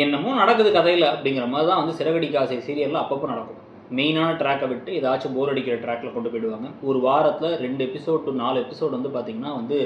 என்னமோ நடக்குது கதையில் அப்படிங்கிற மாதிரி தான் வந்து சிறகடிக்க ஆசை சீரியலில் அப்பப்போ நடக்கும். மெயினான ட்ராக்கை விட்டு ஏதாச்சும் போர் அடிக்கிற ட்ராக்கில் கொண்டு போயிடுவாங்க. ஒரு வாரத்தில் 2 எபிசோட் டு 4 எபிசோடு வந்து பார்த்திங்கன்னா வந்து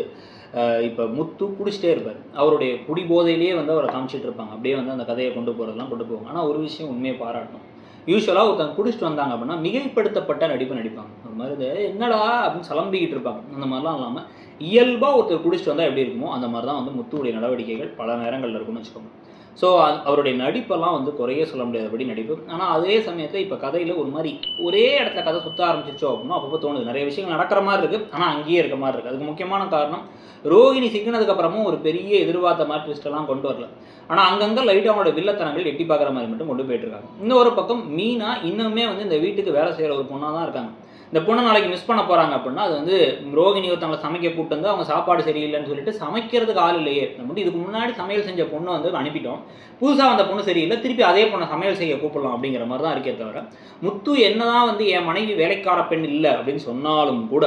இப்போ முத்து குடிச்சிட்டே இருப்பார். அவருடைய குடி போதையிலேயே வந்து அவரை காமிச்சிட்டு இருப்பாங்க. அப்படியே வந்து அந்த கதையை கொண்டு போகிறதெல்லாம் கொண்டு போவாங்க. ஆனால் ஒரு விஷயம் உண்மையை பாராட்டணும். யூஸ்வலாக ஒருத்தங்க குடிச்சிட்டு வந்தாங்க அப்படின்னா மிகைப்படுத்தப்பட்ட நடிப்பு நடிப்பாங்க. ஒரு மாதிரி என்னடா அப்படின்னு சலம்பிக்கிட்டு இருப்பாங்க. அந்த மாதிரிலாம் இல்லாமல் இயல்பாக ஒருத்தர் குடிச்சிட்டு வந்தால் எப்படி இருக்குமோ அந்த மாதிரி தான் வந்து முத்துவுடைய நடவடிக்கைகள் பல நேரங்களில் இருக்கும்னு வச்சுக்கோங்க. ஸோ அவருடைய நடிப்பெல்லாம் வந்து குறைய சொல்ல முடியாதபடி நடிப்பு. ஆனால் அதே சமயத்தில் இப்போ கதையில் ஒரு மாதிரி ஒரே இடத்துல கதை சுற்ற ஆரம்பிச்சிச்சோ அப்படின்னா அப்பப்போ தோணுது. நிறைய விஷயங்கள் நடக்கிற மாதிரி இருக்குது, ஆனால் அங்கேயே இருக்க மாதிரி இருக்குது. அதுக்கு முக்கியமான காரணம் ரோகிணி சிக்கினதுக்கப்புறமும் ஒரு பெரிய எதிர்பார்த்த மாதிரி ட்விஸ்டெல்லாம் கொண்டு வரல. ஆனால் அங்கங்கே லைட்டாக அவங்களோட வில்லத்தனங்கள் எட்டி பார்க்குற மாதிரி மட்டும் கொண்டு போயிட்டு இருக்காங்க. இன்னொரு பக்கம் மீனா இன்னுமே வந்து இந்த வீட்டுக்கு வேலை செய்கிற ஒரு பொண்ணாக தான் இருக்காங்க. இந்த பொண்ணை நாளைக்கு மிஸ் பண்ண போகிறாங்க அப்படின்னா அது வந்து ரோகிணி ஒருத்தவங்களை சமைக்க கூப்பிட்டு வந்து அவங்க சாப்பாடு சரியில்லைன்னு சொல்லிட்டு சமைக்கிறதுக்கு ஆள் இல்லையே. நம்ம இதுக்கு முன்னாடி சமையல் செஞ்ச பொண்ணை வந்து அனுப்பிட்டோம், புதுசாக வந்த பொண்ணு சரியில்லை, திருப்பி அதே பொண்ணை சமையல் செய்ய கூப்பிடலாம் அப்படிங்கிற மாதிரி தான் இருக்கே தவிர முத்து என்னதான் வந்து என் மனைவி வேலைக்கார பெண் இல்லை அப்படின்னு சொன்னாலும் கூட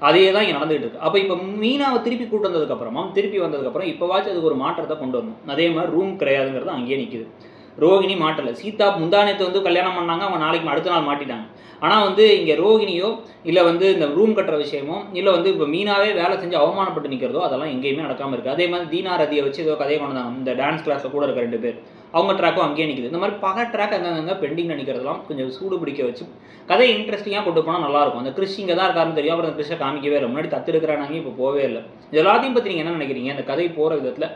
அதே தான் இங்கே நடந்துகிட்டு இருக்கு. அப்போ இப்போ மீனாவை திருப்பி கூட்டு வந்ததுக்கப்புறமா திருப்பி வந்ததுக்கப்புறம் இப்போவாச்சும் அதுக்கு ஒரு மாற்றத்தை கொண்டு வரணும். அதே மாதிரி ரூம் கிடையாதுங்கிறது அங்கேயே நிற்குது. ரோகிணி மாட்டலை. சீதா முந்தானத்தை வந்து கல்யாணம் பண்ணாங்க, அவங்க நாளைக்கு அடுத்த நாள் மாட்டிட்டாங்க. ஆனால் வந்து இங்கே ரோகிணியோ இல்லை வந்து இந்த ரூம் கட்டுற விஷயமோ இல்லை வந்து இப்போ மீனாவே வேலை செஞ்சு அவமானப்பட்டு நிற்கிறதோ அதெல்லாம் எங்கேயுமே நடக்காமல் இருக்குது. அதே மாதிரி தீனா ரதியை வச்சு ஏதோ கதையை கொண்டாங்க. இந்த டான்ஸ் கிளாஸில் கூட இருக்க 2 பேர் அவங்க ட்ராக்கும் அங்கேயே நிற்குது. இந்த மாதிரி பல ட்ராக் அங்கங்கே பெண்டிங் நினைக்கிறதுலாம் கொஞ்சம் சூடு பிடிக்க வச்சு கதையை இன்ட்ரெஸ்டிங்காக கொண்டு போனால் நல்லாயிருக்கும். அந்த கிறிஸ் இங்கே தான் இருக்காருன்னு தெரியும், அப்புறம் அந்த கிறிஸை காமிக்கவே இல்லை. முன்னாடி தத்தெடுக்கிறானாங்க, இப்போ போவே இல்லை. இது எல்லாத்தையும் பற்றி நீங்கள் என்ன நினைக்கிறீங்க? அந்த கதை போகிற விதத்தில்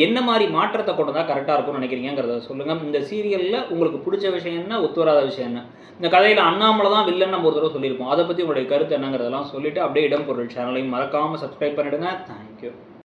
என்ன மாதிரி மாற்றத்தை கொண்டு தான் கரெக்டாக இருக்கும்னு நினைக்கிறீங்கிறத சொல்லுங்கள். இந்த சீரியலில் உங்களுக்கு பிடிச்ச விஷயம் என்ன, ஒத்து வராத விஷயம் என்ன? இந்த கதையில் அண்ணாமலை தான் வில்லன் நம்ம ஒரு தடவை சொல்லியிருப்போம். அதை பற்றி உங்களுடைய கருத்து என்னங்கிறதெல்லாம் சொல்லிவிட்டு அப்படியே இடம் பொருள் சேனலையும் மறக்காமல் சப்ஸ்கிரைப் பண்ணிவிடுங்க. தேங்க்யூ.